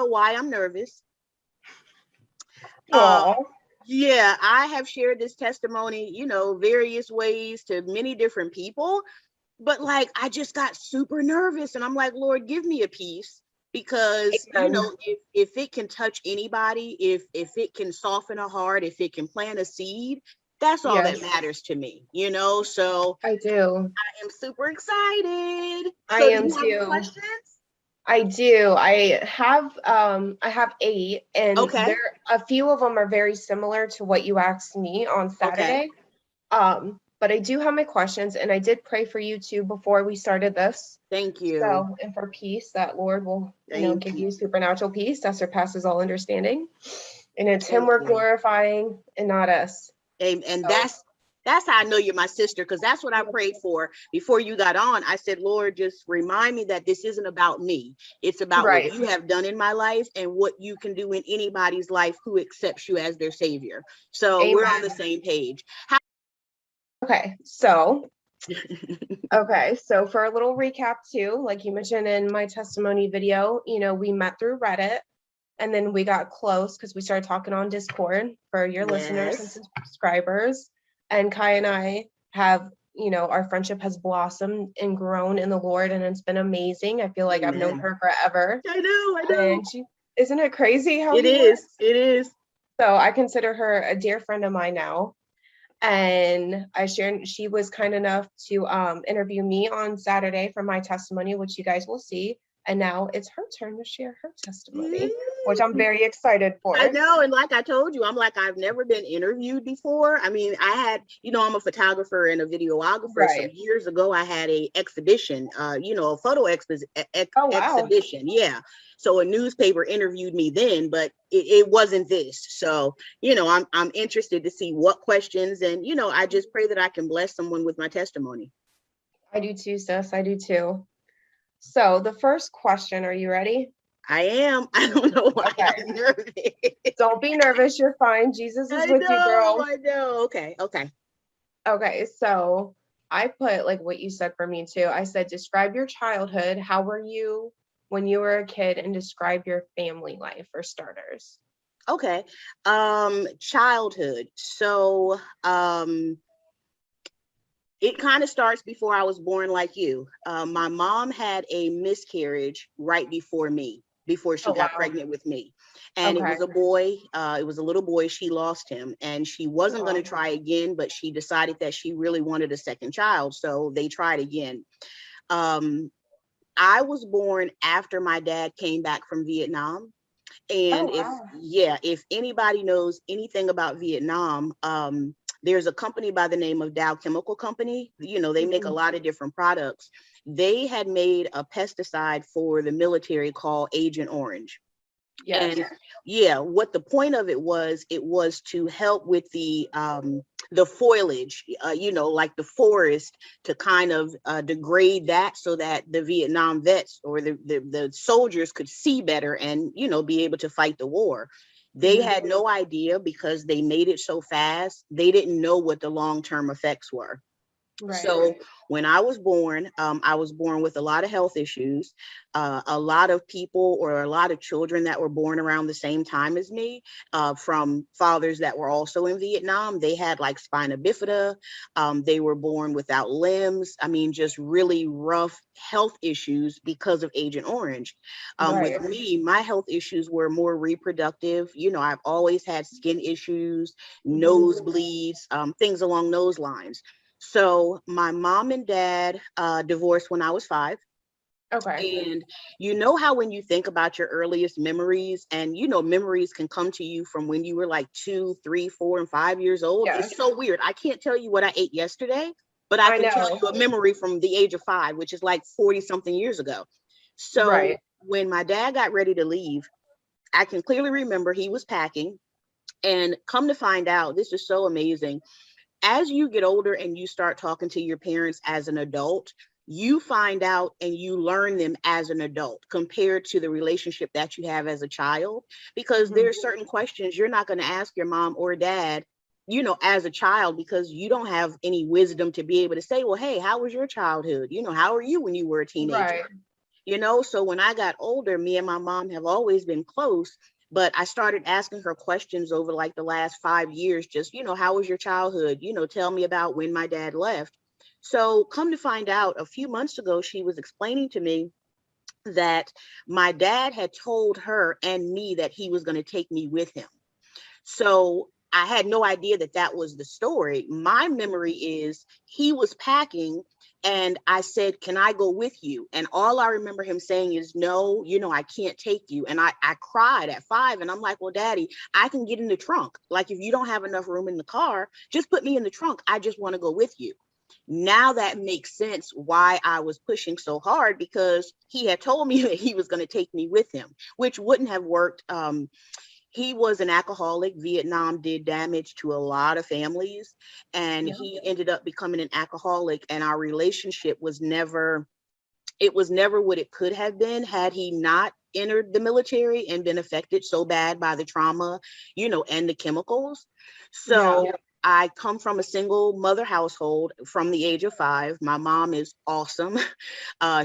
know why I'm nervous. Uh, Oh, yeah, I have shared this testimony, various ways to many different people, but like I just got super nervous and I'm like, Lord, give me a peace because amen. if it can touch anybody, if it can soften a heart, if it can plant a seed, that's all that Yes, matters to me, so I do. I am super excited. I So do am you have any too. questions? I do. I have 8, and Okay. a few of them are very similar to what you asked me on Okay. Saturday. But I do have my questions, and I did pray for you too before we started this. Thank you. So, and for peace, that Lord will, Thank give you. you supernatural peace that surpasses all understanding. And it's Him Thank we're you. glorifying and not us. And So, that's how I know you're my sister, because that's what I prayed for before you got on. I said, Lord, just remind me that this isn't about me. It's about what right. you have done in my life and what you can do in anybody's life who accepts you as their savior. So we're on the Amen. same page. Okay. So for a little recap too, like you mentioned in my testimony video, we met through Reddit, and then we got close because we started talking on Discord for your listeners and Yes. subscribers. And Kai and I have, our friendship has blossomed and grown in the Lord, and it's been amazing. I feel like I've known Amen. her forever. I know. And isn't it crazy how It he works? is. It is. So I consider her a dear friend of mine now. And she was kind enough to interview me on Saturday for my testimony, which you guys will see. And now it's her turn to share her testimony, which I'm very excited I for. know. And like I told you, I'm like, I've never been interviewed before. I mean, I had, I'm a photographer and a videographer. So Right. years ago, I had a exhibition, a photo Oh, wow. exhibition. Yeah. So a newspaper interviewed me then, but it wasn't this. So, I'm interested to see what questions, and, I just pray that I can bless someone with my testimony. I do too, sis. I do too. So the first question, are you ready? I am. I don't know why Okay. I'm nervous. Don't be nervous. You're fine. Jesus is I with you, know. girl. I know. Okay. Okay. Okay. So I put like what you said for me too. I said, describe your childhood. How were you when you were a kid, and describe your family life for starters. Okay. Childhood. So, it kind of starts before I was born, like you. My mom had a miscarriage right before me, before she Oh, got wow. pregnant with me. And it Okay. was a boy, it was a little boy. She lost him and she wasn't going to Oh, try again, but she decided that she really wanted a second child. So they tried again. Um, I was born after my dad came back from Vietnam. oh, And wow. if anybody knows anything about Vietnam, there's a company by the name of Dow Chemical Company. They make a Mhm. lot of different products. They had made a pesticide for the military called Agent Orange. Yes. And yeah, what the point of it was to help with the foliage, like the forest, to kind of degrade that so that the Vietnam vets or the soldiers could see better and, be able to fight the war. They Mhm. had no idea, because they made it so fast. They didn't know what the long-term effects were. Right. So when I was born with a lot of health issues. A lot of people, or a lot of children that were born around the same time as me, from fathers that were also in Vietnam, they had like spina bifida. They were born without limbs. I mean, just really rough health issues because of Agent Orange. Right. With me, my health issues were more reproductive. I've always had skin issues, Mhm. nosebleeds, things along those lines. So my mom and dad divorced when I was 5. Okay. And how when you think about your earliest memories, and memories can come to you from when you were like 2, 3, 4, and 5 years old. Yes. It's so weird. I can't tell you what I ate yesterday, but I I can tell know. you a memory from the age of 5, which is like 40 something years ago. So Right. when my dad got ready to leave, I can clearly remember he was packing. And come to find out, this is so amazing, as you get older and you start talking to your parents as an adult, you find out and you learn them as an adult compared to the relationship that you have as a child. Because there Mhm. are certain questions you're not going to ask your mom or dad, as a child, because you don't have any wisdom to be able to say, well, hey, how was your childhood? How are you when you were a teenager? Right. So when I got older, me and my mom have always been close, but I started asking her questions over like the last 5 years, just, how was your childhood? Tell me about when my dad left. So come to find out, a few months ago, she was explaining to me that my dad had told her and me that he was going to take me with him. So I had no idea that that was the story. My memory is he was packing and I said, "Can I go with you?" And all I remember him saying is, "No, I can't take you." And I cried at 5 and I'm like, "Well, Daddy, I can get in the trunk. Like, if you don't have enough room in the car, just put me in the trunk. I just want to go with you." Now that makes sense why I was pushing so hard, because he had told me that he was going to take me with him, which wouldn't have worked. He was an alcoholic. Vietnam did damage to a lot of families, and Yeah. he ended up becoming an alcoholic. And our relationship was never, it was never what it could have been had he not entered the military and been affected so bad by the trauma, and the chemicals. Yeah. So I come from a single mother household from the age of 5. My mom is awesome.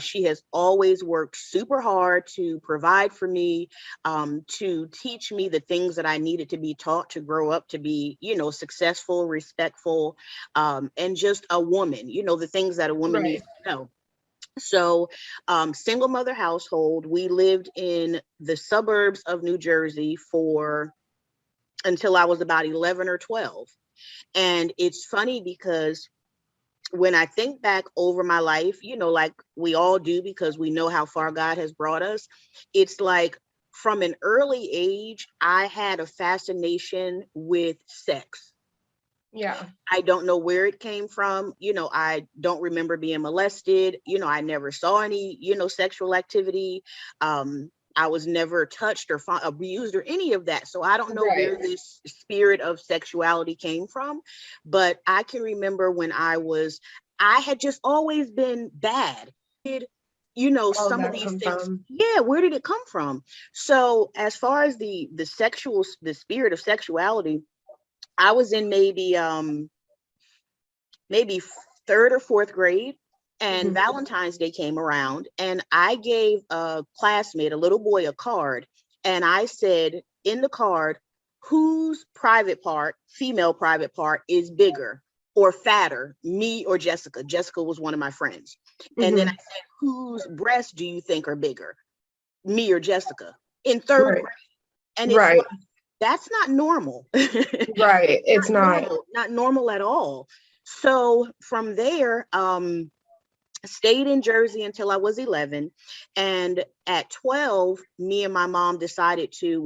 She has always worked super hard to provide for me, to teach me the things that I needed to be taught to grow up to be, successful, respectful, and just a woman, the things that a woman Right. needs to know. So, single mother household, we lived in the suburbs of New Jersey for until I was about 11 or 12. And it's funny because when I think back over my life, like we all do, because we know how far God has brought us, it's like from an early age, I had a fascination with sex. Yeah. I don't know where it came from. I don't remember being molested. I never saw any, sexual activity. I was never touched or abused or any of that. So I don't know Right. where this spirit of sexuality came from. But I can remember when I had just always been bad. All Some of that these come things. from. Yeah, where did it come from? So as far as the spirit of sexuality, I was in maybe third or fourth grade, and Mhm. Valentine's Day came around, and I gave a classmate, a little boy, a card, and I said in the card, whose private part, female private part, is bigger or fatter, me or Jessica? Jessica was one of my friends. And then I Mhm. said, whose breasts do you think are bigger, me or Jessica? In third Right. grade. And it's Right. like, that's not normal. Right. It's Not not. normal, not normal at all. So from there, stayed in Jersey until I was 11. And at 12, my mom decided to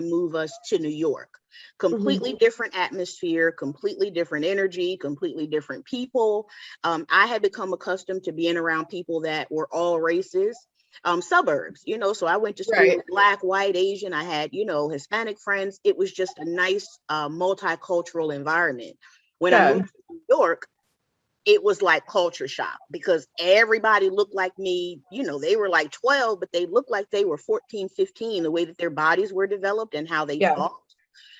move us to New York. Mhm. Completely different atmosphere, completely different energy, completely different people. I had become accustomed to being around people that were all races. Suburbs, so I went to school Right. with Black, white, Asian. I had, Hispanic friends. It was just a nice, multicultural environment. When I Yeah. moved to New York, it was like culture shock because everybody looked like me. They were like 12, but they looked like they were 14, 15, the way that their bodies were developed and how they Yeah. talked.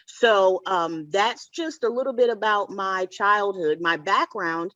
So that's just a little bit about my childhood, my background.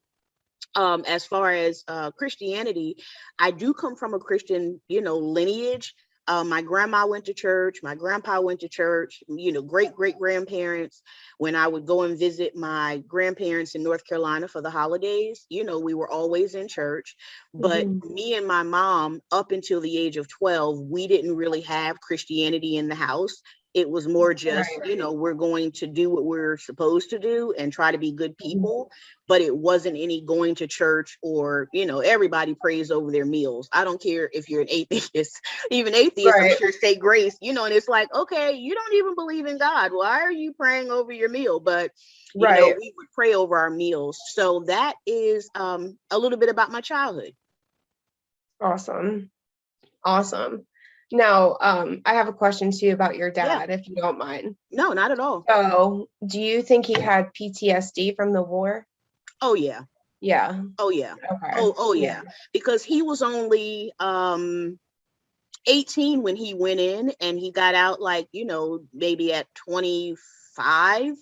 As far as Christianity, I do come from a Christian, lineage. My grandma went to church. My grandpa went to church. Great great grandparents. When I would go and visit my grandparents in North Carolina for the holidays, we were always in church. But Mhm. me and my mom, up until the age of 12, we didn't really have Christianity in the house. It was more just, Right. we're going to do what we're supposed to do and try to be good Mhm. people, but it wasn't any going to church or, everybody prays over their meals. I don't care if you're an atheist, even atheists, I'm Right. sure, say grace, and it's like, okay, you don't even believe in God. Why are you praying over your meal? But, Right. we would pray over our meals. So that is a little bit about my childhood. Awesome. Awesome. Now, I have a question too about your Yeah, dad, if you don't mind. no, not at all. So, do you think he had PTSD from the war? Oh, yeah. Yeah. Oh, yeah. Okay. Oh, Yeah. yeah. Because he was only 18 when he went in, and he got out like, maybe at 25.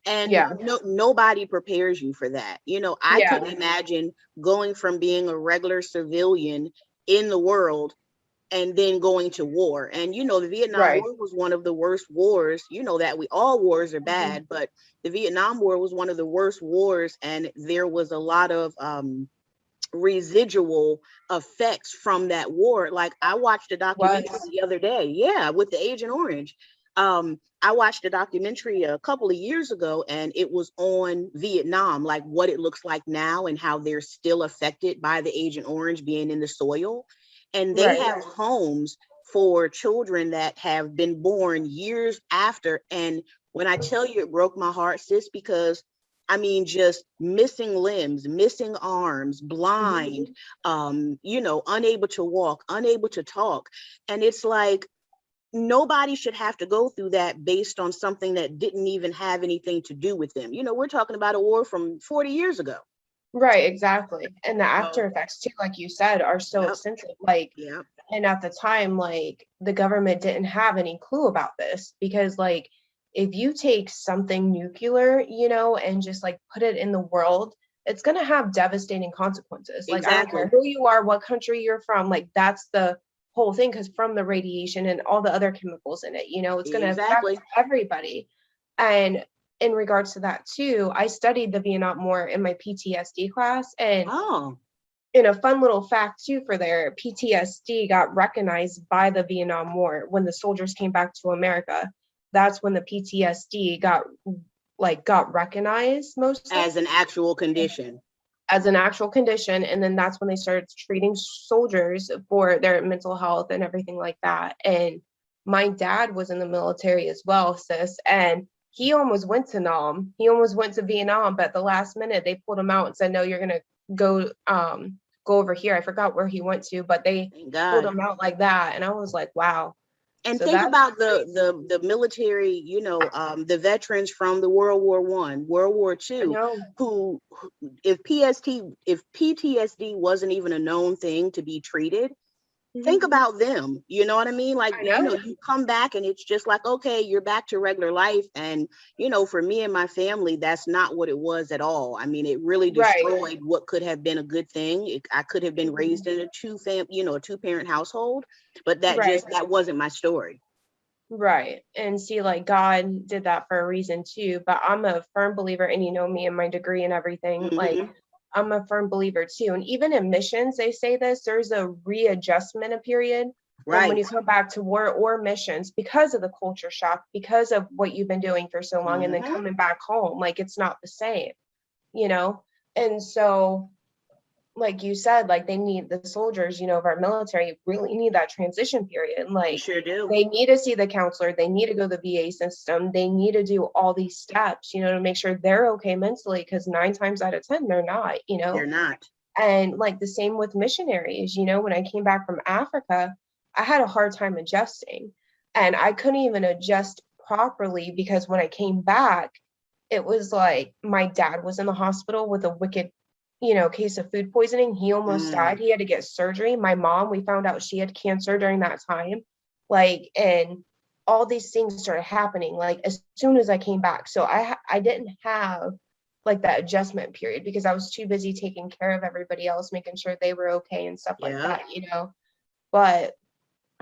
And Yeah. nobody prepares you for that. I Yeah. couldn't imagine going from being a regular civilian in the world and then going to war. And, the Vietnam Right. War was one of the worst wars, that all wars are bad, but the Vietnam War was one of the worst wars. And there was a lot of residual effects from that war. Like, I watched a documentary the other day, with the Agent Orange. I watched a documentary a couple of years ago, and it was on Vietnam, like what it looks like now and how they're still affected by the Agent Orange being in the soil. And they have homes for children that have been born years after. And when I tell you, it broke my heart, sis, because I mean, just missing limbs, missing arms, blind, unable to walk, unable to talk. And it's like, nobody should have to go through that based on something that didn't even have anything to do with them. We're talking about a war from 40 years ago. Right, exactly. And the after effects too, like you said, are so extensive. Like, and at the time, like, the government didn't have any clue about this, because like, if you take something nuclear, and just like put it in the world, it's going to have devastating consequences. Like, I don't care who you are, what country you're from, like, that's the whole thing, because from the radiation and all the other chemicals in it, it's going to affect everybody. And in regards to that too, I studied the Vietnam War in my PTSD class, and in a fun little fact too for their PTSD got recognized by the Vietnam War when the soldiers came back to America. That's when the PTSD got recognized mostly as an actual condition. And then that's when they started treating soldiers for their mental health and everything like that. And my dad was in the military as well, sis, and he almost went to Nam. He almost went to Vietnam, but at the last minute they pulled him out and said, no, you're gonna go over here. I forgot where he went to, but they pulled him out like that. And I was like, wow. And so think about the military, the veterans from the World War I, World War II, who if PTSD wasn't even a known thing to be treated, think about them. You know what I mean? Like, you come back and it's just like, okay, you're back to regular life. And, for me and my family, that's not what it was at all. I mean, it really destroyed what could have been a good thing. I could have been raised in a two-parent household, but that wasn't my story. Right. And see, like, God did that for a reason too. But I'm a firm believer, and me and my degree and everything, like, I'm a firm believer too. And even in missions, they say this, there's a readjustment period when you come back to war or missions, because of the culture shock, because of what you've been doing for so long, and then coming back home, like, it's not the same, And so, like you said, like, they need the soldiers, of our military really need that transition period. Like, sure do. They need to see the counselor, they need to go to the VA system, they need to do all these steps, to make sure they're okay mentally, because 9 times out of 10 they're not. They're not. And like the same with missionaries, when I came back from Africa, I had a hard time adjusting, and I couldn't even adjust properly, because when I came back, it was like my dad was in the hospital with a wicked case of food poisoning. He almost died. He had to get surgery. My mom, we found out she had cancer during that time. Like, and all these things started happening, like, as soon as I came back. So I didn't have like that adjustment period, because I was too busy taking care of everybody else, making sure they were okay and stuff like that, But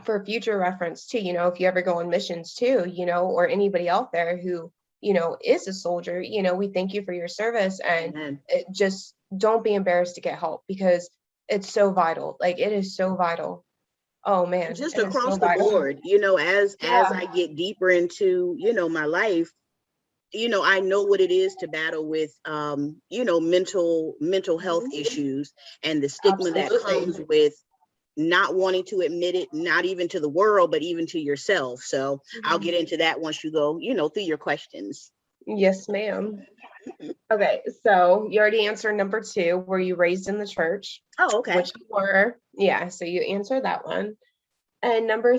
for future reference too, if you ever go on missions too, or anybody out there who, is a soldier, we thank you for your service, and it just, don't be embarrassed to get help, because it's so vital. Like, it is so vital. Oh man, just across the board, as I get deeper into, my life, I know what it is to battle with, mental health issues, and the stigma that comes with not wanting to admit it, not even to the world, but even to yourself. So I'll get into that once you go, through your questions. Yes, ma'am. Okay, so you already answered number 2. Were you raised in the church? Oh, okay. Which you were. Yeah, so you answered that one. And number